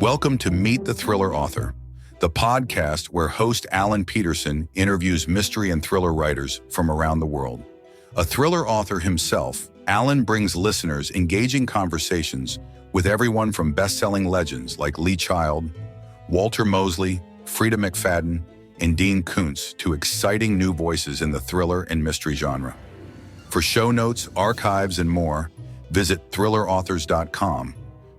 Welcome to Meet the Thriller Author, the podcast where host Alan Peterson interviews mystery and thriller writers from around the world. A thriller author himself, Alan brings listeners engaging conversations with everyone from best-selling legends like Lee Child, Walter Mosley, Frida McFadden, and Dean Koontz to exciting new voices in the thriller and mystery genre. For show notes, archives, and more, visit thrillerauthors.com,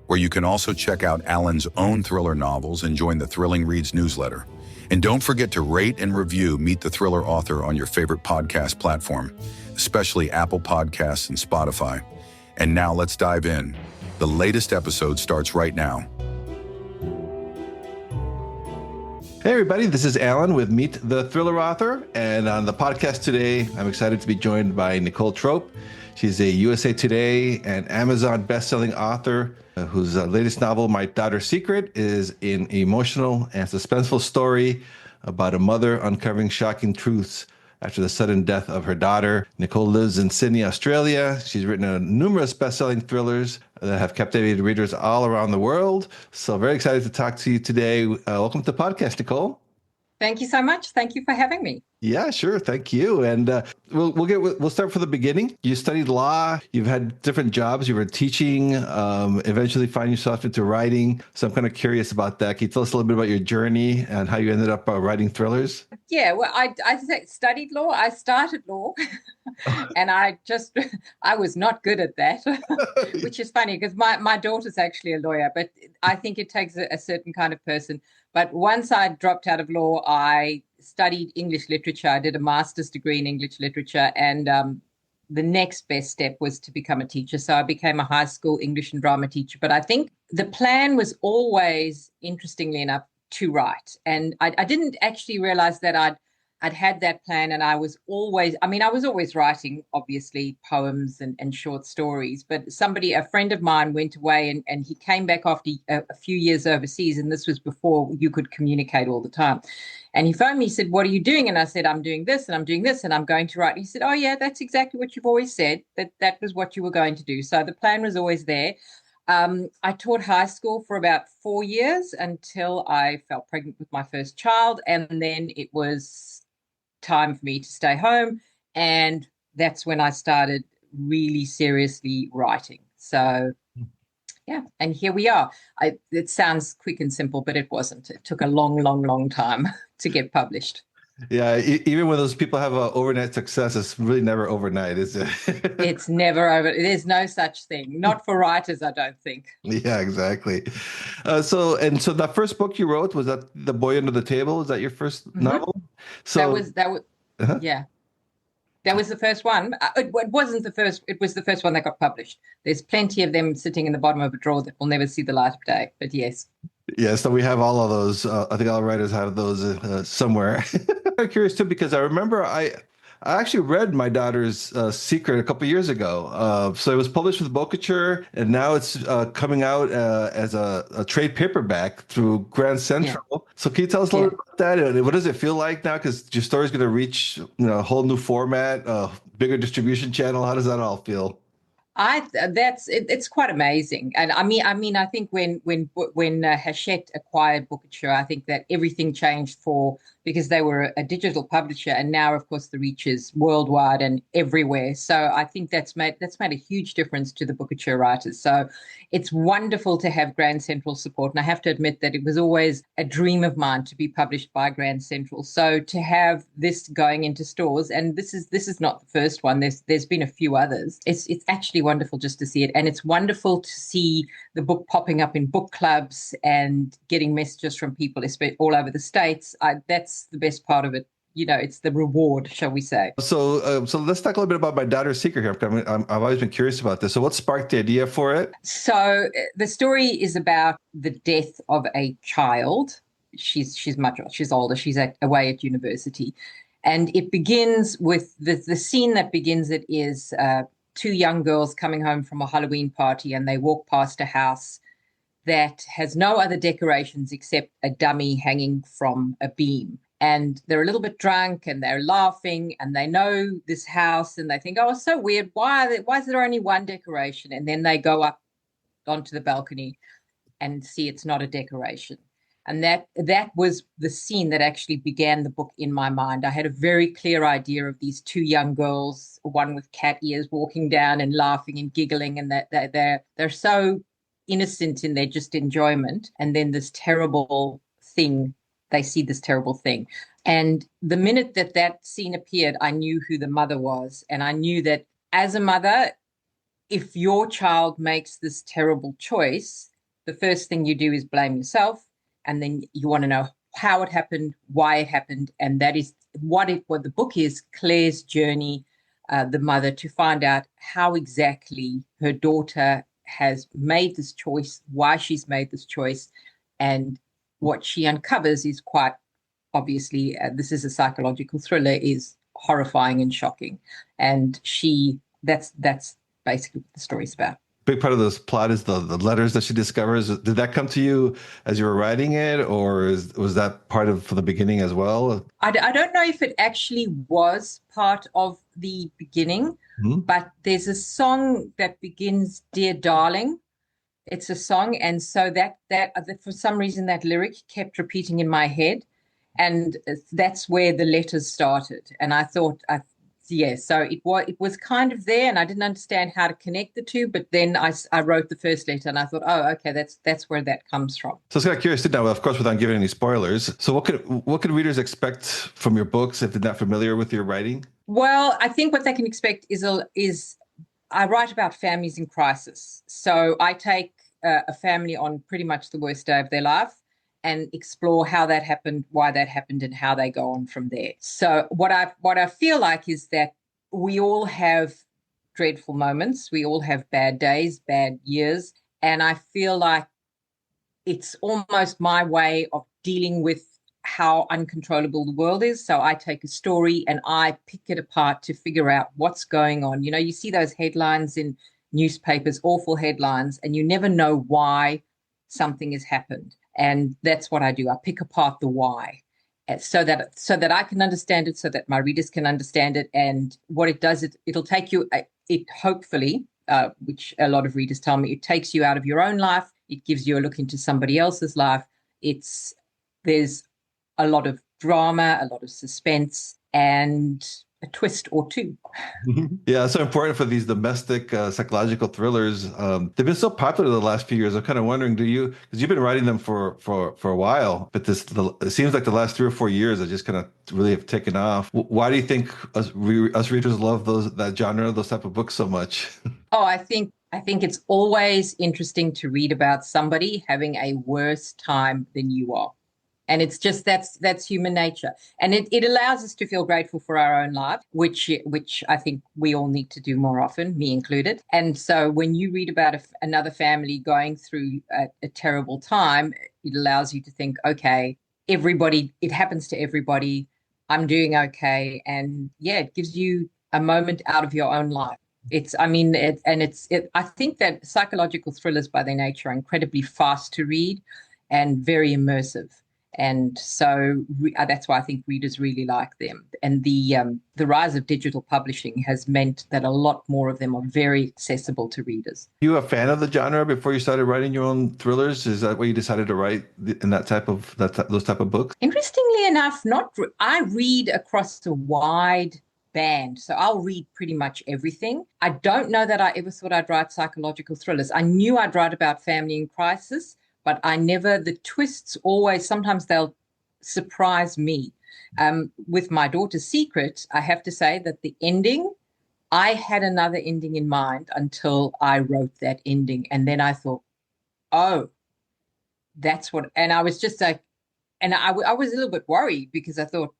where you can also check out Alan's own thriller novels and join the Thrilling Reads newsletter. And don't forget to rate and review Meet the Thriller Author on your favorite podcast platform, especially Apple Podcasts and Spotify. And now let's dive in. The latest episode starts right now. Hey everybody, this is Alan with Meet the Thriller Author, and on the podcast today, I'm excited to be joined by Nicole Trope. She's a USA Today and Amazon best-selling author whose latest novel, My Daughter's Secret, is an emotional and suspenseful story about a mother uncovering shocking truths after the sudden death of her daughter. Nicole lives in Sydney, Australia. She's written numerous best-selling thrillers that have captivated readers all around the world. So very excited to talk to you today. Welcome to the podcast, Nicole. Thank you so much. Thank you for having me. Yeah, sure. Thank you. And we'll start from the beginning. You studied law. You've had different jobs. You were teaching, eventually find yourself into writing. So I'm kind of curious about that. Can you tell us a little bit about your journey and how you ended up writing thrillers? Yeah, well, I studied law. I started law and I was not good at that, which is funny because my daughter's actually a lawyer, but I think it takes a certain kind of person. But once I dropped out of law, I studied English literature. I did a master's degree in English literature, and the next best step was to become a teacher. So I became a high school English and drama teacher. But I think the plan was always, interestingly enough, to write. And I didn't actually realize that I'd had that plan, and I was always writing, obviously, poems and short stories. But a friend of mine went away and he came back after a few years overseas, and this was before you could communicate all the time. And he phoned me, he said, "What are you doing?" And I said, "I'm doing this and I'm doing this and I'm going to write." And he said, "Oh yeah, that's exactly what you've always said, that was what you were going to do." So the plan was always there. I taught high school for about 4 years until I fell pregnant with my first child. And then it was time for me to stay home. And that's when I started really seriously writing. So, yeah, and here we are. It sounds quick and simple, but it wasn't. It took a long, long, long time to get published. Yeah, even when those people have overnight success, it's really never overnight, is it? It's never over. There's no such thing. Not for writers, I don't think. Yeah, exactly. So that first book you wrote, was that The Boy Under the Table? Is that your first novel? So that was yeah. That was the first one. It wasn't the first. It was the first one that got published. There's plenty of them sitting in the bottom of a drawer that will never see the light of day. But yes. Yeah, so we have all of those. I think all writers have those somewhere. I'm curious too, because I remember I actually read My Daughter's Secret a couple of years ago. So it was published with Bookouture, and now it's coming out as a trade paperback through Grand Central. Yeah. So can you tell us a little bit about that? And what does it feel like now? Because your story's going to reach a whole new format, bigger distribution channel. How does that all feel? It's quite amazing. And I mean, I think when Hachette acquired Bookouture, I think that everything changed because they were a digital publisher, and now, of course, the reach is worldwide and everywhere. So I think that's made a huge difference to the Bookouture writers. So it's wonderful to have Grand Central support. And I have to admit that it was always a dream of mine to be published by Grand Central. So to have this going into stores, and this is not the first one. There's been a few others. It's actually wonderful just to see it, and it's wonderful to see the book popping up in book clubs and getting messages from people all over the States. That's the best part of it. It's the reward, shall we say. So let's talk a little bit about My Daughter's Secret here. I've always been curious about this. So what sparked the idea for it? So the story is about the death of a child. She's older. She's away at university, and it begins with the scene that begins it is two young girls coming home from a Halloween party, and they walk past a house that has no other decorations except a dummy hanging from a beam. And they're a little bit drunk and they're laughing and they know this house and they think, "Oh, it's so weird. Why is there only one decoration?" And then they go up onto the balcony and see it's not a decoration. And that was the scene that actually began the book in my mind. I had a very clear idea of these two young girls, one with cat ears, walking down and laughing and giggling, and that they're so innocent in their just enjoyment. And then this terrible thing, they see this terrible thing. And the minute that scene appeared, I knew who the mother was. And I knew that as a mother, if your child makes this terrible choice, the first thing you do is blame yourself. And then you want to know how it happened, why it happened. And that is what the book is, Claire's journey, the mother, to find out how exactly her daughter has made this choice, why she's made this choice. And what she uncovers is quite obviously, this is a psychological thriller, is horrifying and shocking. And that's basically what the story's about. Big part of this plot is the letters that she discovers. Did that come to you as you were writing it, or was that part of from the beginning as well? I don't know if it actually was part of the beginning, but there's a song that begins, "Dear Darling." It's a song, and so that for some reason that lyric kept repeating in my head, and that's where the letters started. And I thought, so it was kind of there, and I didn't understand how to connect the two. But then I wrote the first letter, and I thought, oh, okay, that's where that comes from. So I was kind of curious now, of course, without giving any spoilers. So what could readers expect from your books if they're not familiar with your writing? Well, I think what they can expect is I write about families in crisis. So I take a family on pretty much the worst day of their life and explore how that happened, why that happened, and how they go on from there. So what I feel like is that we all have dreadful moments. We all have bad days, bad years. And I feel like it's almost my way of dealing with how uncontrollable the world is. So I take a story and I pick it apart to figure out what's going on. You know, you see those headlines in newspapers, awful headlines, and you never know why something has happened. And that's what I do. I pick apart the why so that I can understand it, so that my readers can understand it. And what it does, it'll take you, it hopefully, which a lot of readers tell me, it takes you out of your own life. It gives you a look into somebody else's life. There's a lot of drama, a lot of suspense, and a twist or two. Yeah, it's so important for these domestic psychological thrillers. They've been so popular the last few years. I'm kind of wondering, because you've been writing them for a while, but it seems like the last 3 or 4 years I just kind of really have taken off. Why do you think us readers love that genre, those type of books so much? Oh, I think it's always interesting to read about somebody having a worse time than you are. And it's just that's human nature. And it allows us to feel grateful for our own life, which I think we all need to do more often, me included. And so when you read about another family going through a terrible time, it allows you to think, okay, it happens to everybody. I'm doing okay. And yeah, it gives you a moment out of your own life. I think that psychological thrillers by their nature are incredibly fast to read and very immersive. And so that's why I think readers really like them. And the rise of digital publishing has meant that a lot more of them are very accessible to readers. Are you a fan of the genre before you started writing your own thrillers? Is that why you decided to write in those type of books? Interestingly enough, I read across a wide band. So I'll read pretty much everything. I don't know that I ever thought I'd write psychological thrillers. I knew I'd write about family in crisis, but the twists sometimes they'll surprise me. With My Daughter's Secret, I have to say that the ending, I had another ending in mind until I wrote that ending. And then I thought, oh, that's what, and I was just like, and I was a little bit worried because I thought,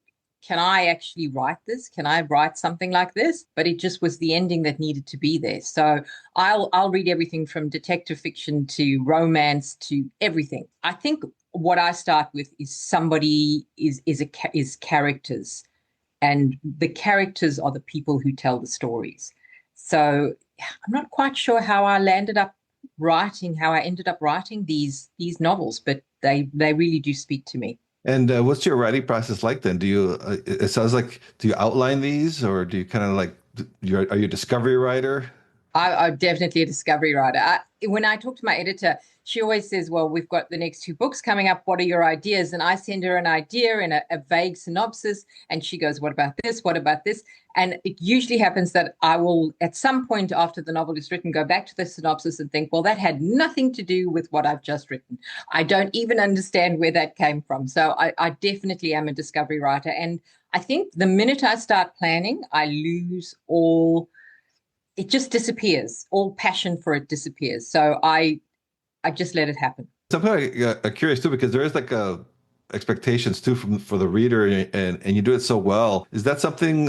can I actually write this? Can I write something like this? But it just was the ending that needed to be there. So I'll read everything from detective fiction to romance to everything. I think what I start with is characters, and the characters are the people who tell the stories. So I'm not quite sure how I ended up writing these novels, but they really do speak to me. And what's your writing process like then? It sounds like, do you outline these, or do you kind of are you a discovery writer? I'm definitely a discovery writer. When I talk to my editor, she always says, well, we've got the next two books coming up. What are your ideas? And I send her an idea and a vague synopsis. And she goes, what about this? What about this? And it usually happens that I will, at some point after the novel is written, go back to the synopsis and think, well, that had nothing to do with what I've just written. I don't even understand where that came from. So I definitely am a discovery writer. And I think the minute I start planning, I lose all, it just disappears. All passion for it disappears. So I just let it happen. So I'm kind of curious too, because there is like a expectations too for the reader, and you do it so well. Is that something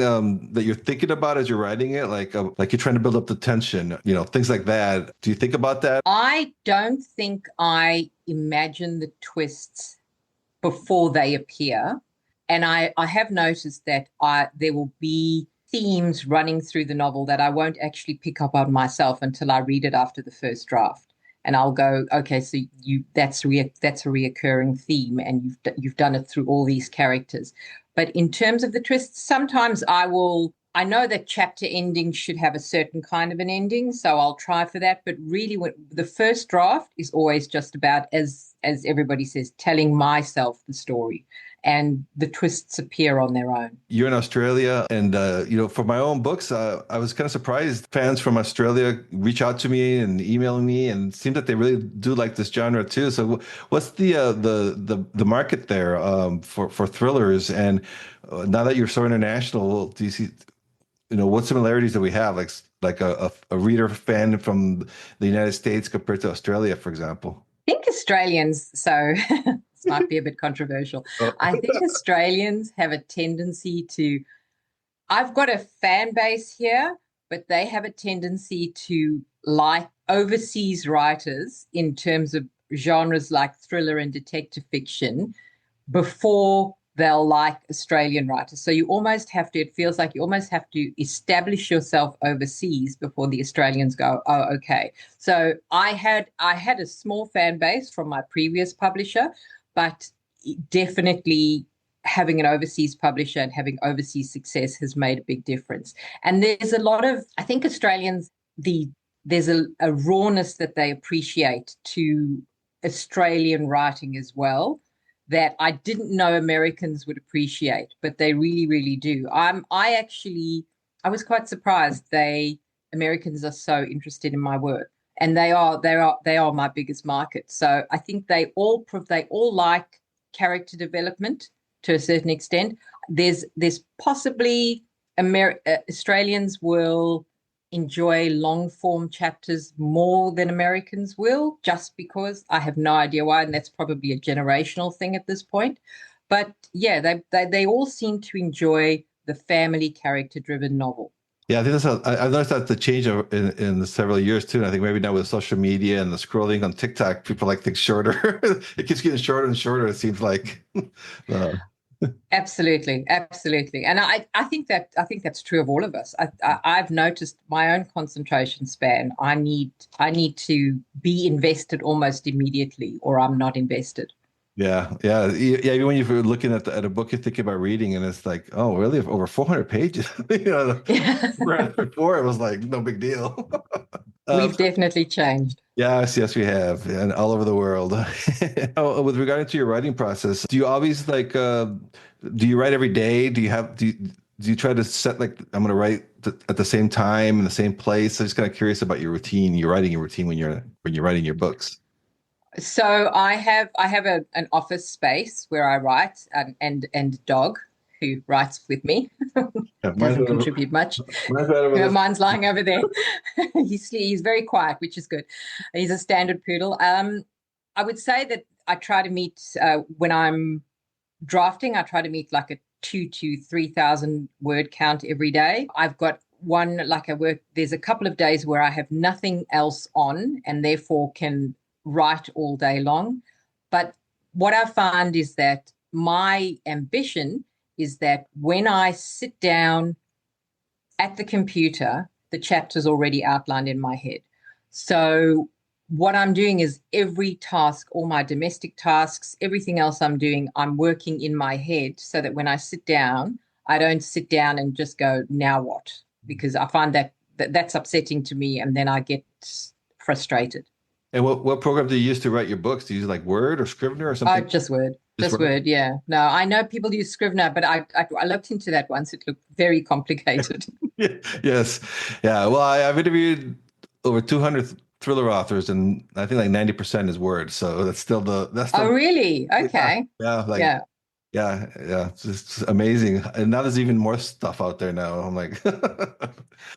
that you're thinking about as you're writing it? Like you're trying to build up the tension, things like that. Do you think about that? I don't think I imagine the twists before they appear. And I have noticed that there will be themes running through the novel that I won't actually pick up on myself until I read it after the first draft. And I'll go, okay, so that's a reoccurring theme, and you've done it through all these characters. But in terms of the twists, sometimes I know that chapter endings should have a certain kind of an ending, so I'll try for that. But really, the first draft is always just about, as everybody says, telling myself the story. And the twists appear on their own. You're in Australia, and for my own books, I was kind of surprised fans from Australia reach out to me and email me, and it seems that they really do like this genre too. So, what's the market there for thrillers? And now that you're so international, do you see, what similarities do we have, like a reader fan from the United States compared to Australia, for example? I think Australians, so this might be a bit controversial. I think Australians have a tendency to, I've got a fan base here, but they have a tendency to like overseas writers in terms of genres like thriller and detective fiction before they'll like Australian writers. So you almost have to, it feels like you almost have to establish yourself overseas before the Australians go, oh, okay. So I had a small fan base from my previous publisher, but definitely having an overseas publisher and having overseas success has made a big difference. And there's a lot of, I think Australians, there's a rawness that they appreciate to Australian writing as well, that I didn't know Americans would appreciate, but they really, really do. I was quite surprised Americans are so interested in my work, and they are my biggest market. So I think they all like character development to a certain extent. There's possibly Australians will enjoy long form chapters more than Americans will, just because I have no idea why, and that's probably a generational thing at this point. But yeah, they all seem to enjoy the family character driven novel. Yeah, I think I've noticed that the change in the several years too. And I think maybe now with social media and the scrolling on TikTok, people like things shorter. It keeps getting shorter and shorter, it seems like. Absolutely. And I think that's true of all of us. I've noticed my own concentration span. I need to be invested almost immediately, or I'm not invested. Yeah. Even when you're looking at a book you're thinking about reading, and it's like, oh, really? Over 400 pages. Before it was like no big deal. We've definitely changed. Yes, we have, and all over the world. With regard to your writing process, do you always do you write every day? Do you try to set I'm going to write at the same time in the same place? I'm just kind of curious about your routine, your writing routine when you're writing your books. So I have an office space where I write, and a dog who writes with me. Doesn't contribute much. Mine's lying over there. He's very quiet, which is good. He's a standard poodle. I would say that I try to meet when I'm drafting. I try to meet like a 2,000 to 3,000 word count every day. I've got there's a couple of days where I have nothing else on, and therefore can write all day long. But what I find is that my ambition is that when I sit down at the computer, the chapter's already outlined in my head. So what I'm doing is every task, all my domestic tasks, everything else I'm doing, I'm working in my head, so that when I sit down, I don't sit down and just go, now what? Because I find that that's upsetting to me, and then I get frustrated. And what program do you use to write your books? Do you use like Word or Scrivener or Oh, something? just Word. Just Just Word? Word, yeah. No, I know people use Scrivener, but I looked into that once. It looked very complicated. Yes. Yeah. Well, I've interviewed over 200 thriller authors, and I think like 90% is Word. So that's Oh, the really? yeah, Okay. yeah, like Yeah. yeah. It's just amazing. And now there's even more stuff out there now. I'm like,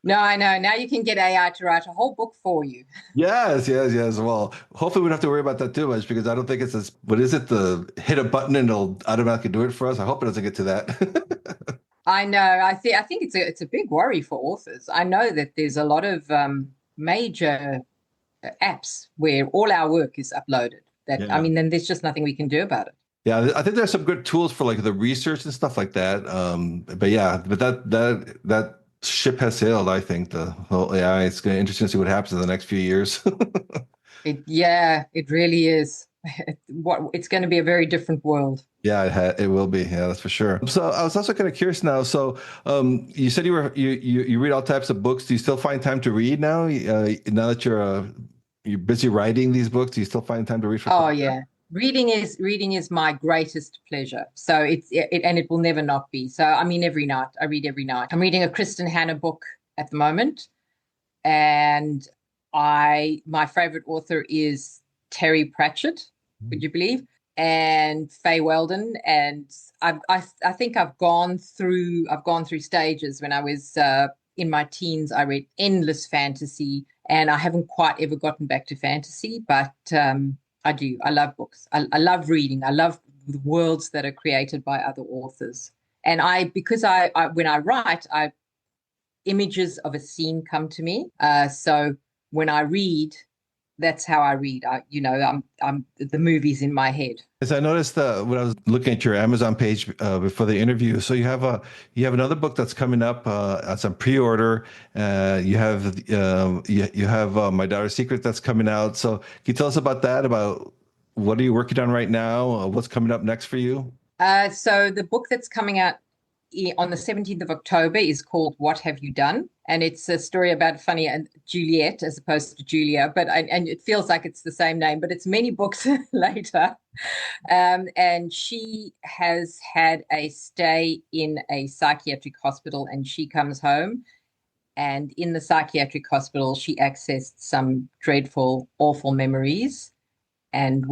No, I know. Now you can get AI to write a whole book for you. yes. Well, hopefully we don't have to worry about that too much because I don't think it's as, what is it? The hit a button and it'll automatically do it for us. I hope it doesn't get to that. I know. I think it's a big worry for authors. I know that there's a lot of major apps where all our work is uploaded. That I Yeah. mean, then there's just nothing we can do about it. Yeah, I think there's some good tools for like the research and stuff like that. But yeah, but that ship has sailed, I think. The whole AI, it's going to interesting to see what happens in the next few years. Yeah, it really is. It's going to be a very different world. Yeah, it will be. Yeah, that's for sure. So I was also kind of curious now. So you said you read all types of books. Do you still find time to read now? Now that you're busy writing these books, do you still find time to read for Oh pleasure? yeah. Reading is my greatest pleasure. So and it will never not be. So I mean every night. I read every night. I'm reading a Kristen Hanna book at the moment. And my favorite author is Terry Pratchett, would you believe? And Faye Weldon. And I think I've gone through stages. When I was in my teens, I read endless fantasy, and I haven't quite ever gotten back to fantasy, but I do. I love books. I love reading. I love the worlds that are created by other authors. And because I when I write, I images of a scene come to me. So when I read, that's how I read. I'm the movies in my head. As I noticed when I was looking at your Amazon page before the interview, so you have another book that's coming up. It's on pre-order. You have My Daughter's Secret that's coming out. So can you tell us about that? About what are you working on right now? What's coming up next for you? So the book that's coming out on the 17th of October is called What Have You Done? And it's a story about funny and Juliet as opposed to Julia, and it feels like it's the same name, but it's many books later. And she has had a stay in a psychiatric hospital, and she comes home. And in the psychiatric hospital, she accessed some dreadful, awful memories. And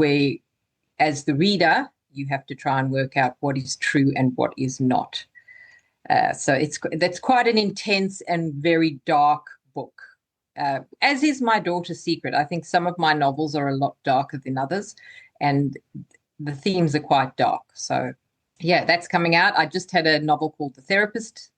as the reader, you have to try and work out what is true and what is not. So that's quite an intense and very dark book, as is My Daughter's Secret. I think some of my novels are a lot darker than others, and the themes are quite dark. So, yeah, that's coming out. I just had a novel called The Therapist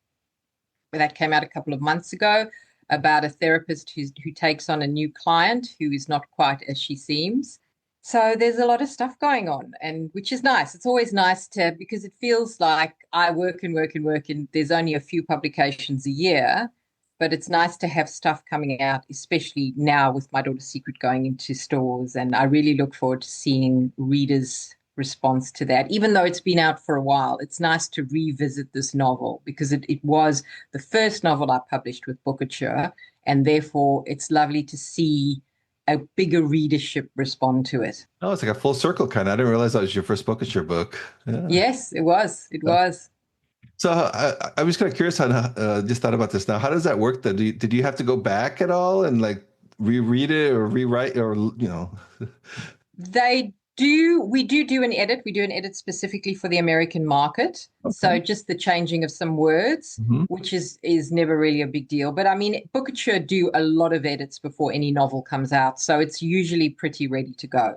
that came out a couple of months ago about a therapist who takes on a new client who is not quite as she seems. So there's a lot of stuff going on, and which is nice. It's always nice because it feels like I work and work and work, and there's only a few publications a year, but it's nice to have stuff coming out, especially now with My Daughter's Secret going into stores. And I really look forward to seeing readers' response to that. Even though it's been out for a while, it's nice to revisit this novel because it was the first novel I published with Bookouture, and therefore it's lovely to see a bigger readership respond to it. Oh, it's like a full circle kind of. I didn't realize that was your first book. It's your book. Yeah. Yes, it was. It was. So I was kind of curious how just thought about this now. How does that work? Did you have to go back at all and like reread it or rewrite or They do. We do an edit. We do an edit specifically for the American market. Okay. So just the changing of some words, Hmm. which is never really a big deal. But I mean, Bookouture do a lot of edits before any novel comes out, so it's usually pretty ready to go.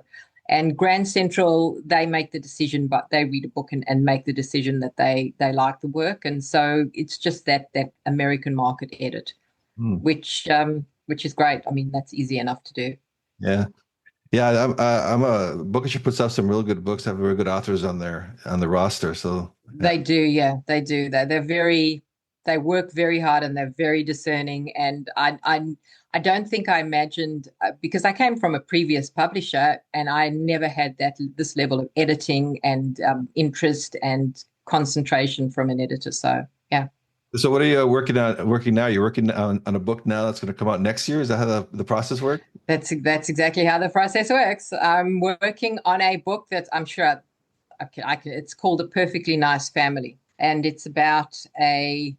And Grand Central, they make the decision, but they read a book and make the decision that they like the work, and so it's just that American market edit, Hmm. which is great. I mean, that's easy enough to do. Yeah. Yeah, I'm a Bookish puts out some real good books, have very good authors on the roster. So yeah. They do, yeah, they do. They work very hard, and they're very discerning. And I don't think I imagined because I came from a previous publisher, and I never had this level of editing and interest and concentration from an editor. So yeah. So what are you working now? You're working on a book now that's going to come out next year. Is that how the process works? That's exactly how the process works. I'm working on a book that I'm sure it's called A Perfectly Nice Family. And it's about a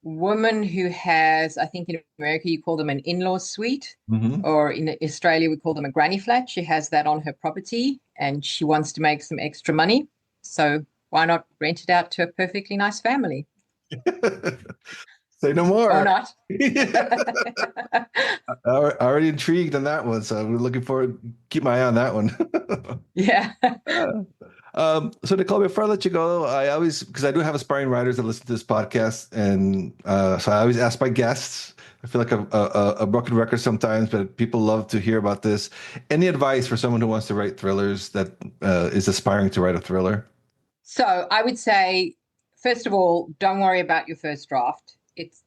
woman who has, I think in America you call them an in-law suite, or in Australia we call them a granny flat. She has that on her property and she wants to make some extra money. So why not rent it out to a perfectly nice family? Say no more. Or not. Already intrigued on that one, so we're looking forward. Keep my eye on that one. Yeah. So Nicole, before I let you go, because I do have aspiring writers that listen to this podcast, and so I always ask my guests. I feel like a broken record sometimes, but people love to hear about this. Any advice for someone who wants to write thrillers that is aspiring to write a thriller? So I would say, first of all, don't worry about your first draft. It's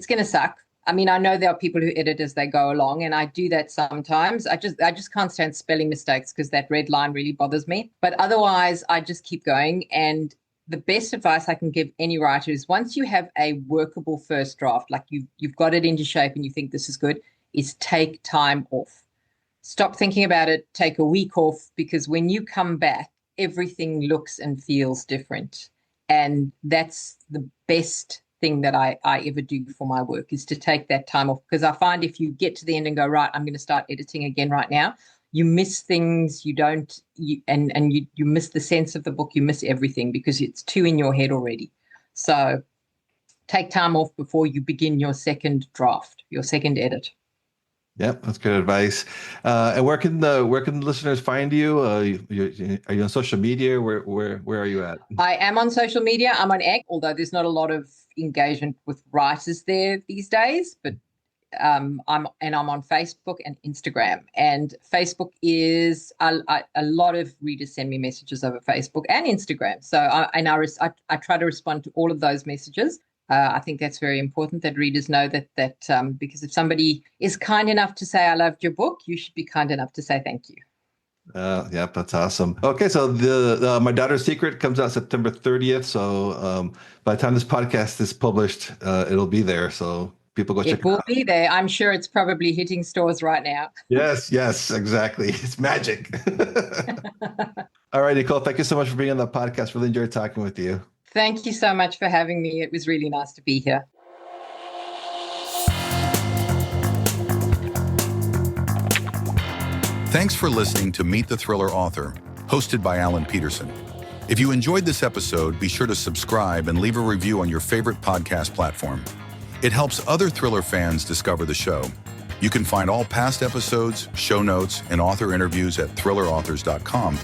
gonna suck. I mean, I know there are people who edit as they go along, and I do that sometimes. I just can't stand spelling mistakes because that red line really bothers me. But otherwise, I just keep going. And the best advice I can give any writer is, once you have a workable first draft, like you've got it into shape and you think this is good, is take time off. Stop thinking about it. Take a week off, because when you come back, everything looks and feels different. And that's the best thing that I ever do for my work, is to take that time off, because I find if you get to the end and go, right, I'm going to start editing again right now, you miss things, you miss the sense of the book, you miss everything because it's too in your head already. So take time off before you begin your second draft, your second edit. Yep, that's good advice. And where can the listeners find you? Are you on social media? Where are you at? I am on social media. I'm on X, although there's not a lot of engagement with writers there these days. But I'm on Facebook and Instagram. And Facebook is a lot of readers send me messages over Facebook and Instagram. So I try to respond to all of those messages. I think that's very important that readers know that because if somebody is kind enough to say, I loved your book, you should be kind enough to say thank you. Yeah, that's awesome. Okay, so the My Daughter's Secret comes out September 30th. So by the time this podcast is published, it'll be there. So people go check it out. It will be there. I'm sure it's probably hitting stores right now. Yes, exactly. It's magic. All right, Nicole, thank you so much for being on the podcast. Really enjoyed talking with you. Thank you so much for having me. It was really nice to be here. Thanks for listening to Meet the Thriller Author, hosted by Alan Peterson. If you enjoyed this episode, be sure to subscribe and leave a review on your favorite podcast platform. It helps other thriller fans discover the show. You can find all past episodes, show notes, and author interviews at thrillerauthors.com,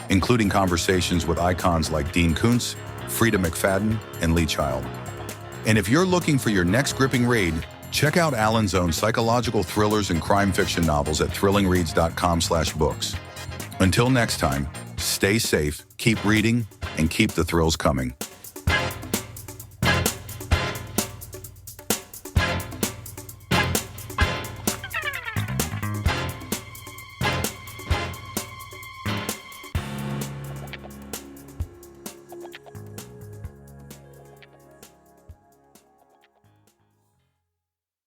including conversations with icons like Dean Koontz, Frida McFadden, and Lee Child. And if you're looking for your next gripping read, check out Alan's own psychological thrillers and crime fiction novels at thrillingreads.com/books. Until next time, stay safe, keep reading, and keep the thrills coming.